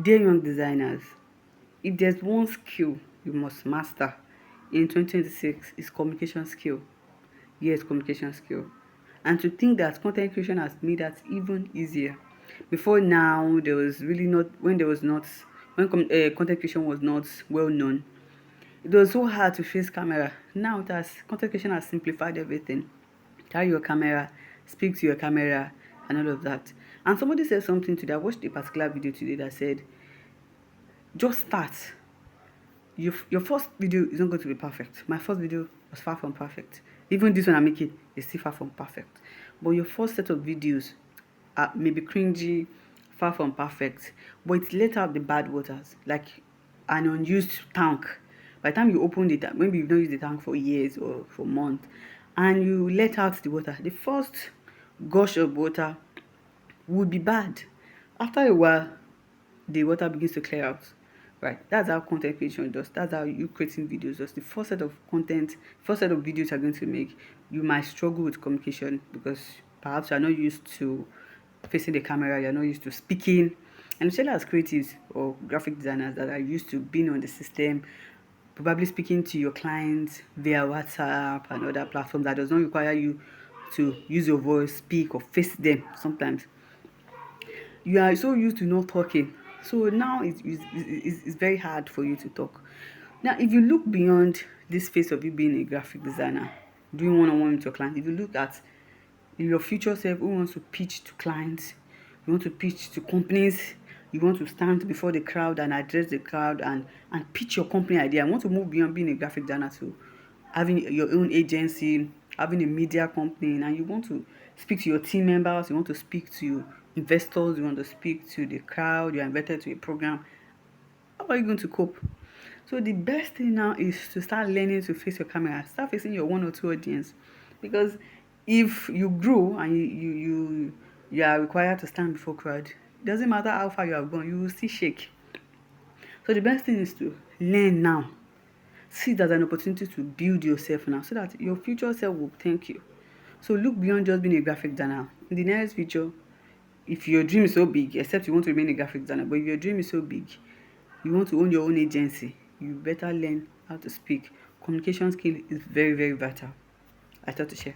Dear young designers, if there's one skill you must master in 2026, it's communication skill. Yes, communication skill. And to think that content creation has made that even easier. Before now, there was really not when there was not when content creation was not well known. It was so hard to face camera. Now it has content creation has simplified everything. Carry your camera, speak to your camera, and all of that. And somebody said something today. I watched a particular video today that said, just start. Your first video is not going to be perfect. My first video was far from perfect. Even this one I make it is still far from perfect. But your first set of videos are maybe cringy, far from perfect, but it let out the bad waters like an unused tank. By the time you open the tank, maybe you've not used the tank for years or for months, and you let out the water, the first gush of water would be bad. After a while, the water begins to clear out. Right. That's how content creation does. That's how you creating videos does. The first set of content, first set of videos you're going to make, you might struggle with communication because perhaps you're not used to facing the camera, you're not used to speaking. And especially as creatives or graphic designers that are used to being on the system, probably speaking to your clients via WhatsApp and other platforms that does not require you to use your voice, speak, or face them sometimes. You are so used to not talking, so now it's very hard for you to talk. Now if you look beyond this phase of you being a graphic designer doing one-on-one with your client, if you look at your future self who wants to pitch to clients, you want to pitch to companies, you want to stand before the crowd and address the crowd and pitch your company idea, I want to move beyond being a graphic designer to having your own agency, having a media company, and you want to speak to your team members, you want to speak to investors, you want to speak to the crowd, you're invited to a program. How are you going to cope? So the best thing now is to start learning to face your camera, start facing your one or two audience, because if you grow and you are required to stand before crowd, it doesn't matter how far you have gone, you will still shake. So the best thing is to learn now. See it as an opportunity to build yourself now so that your future self will thank you. So look beyond just being a graphic designer. In the nearest future, if your dream is so big, except you want to remain a graphic designer, but if your dream is so big, you want to own your own agency, you better learn how to speak. Communication skill is very, very vital. I thought to share.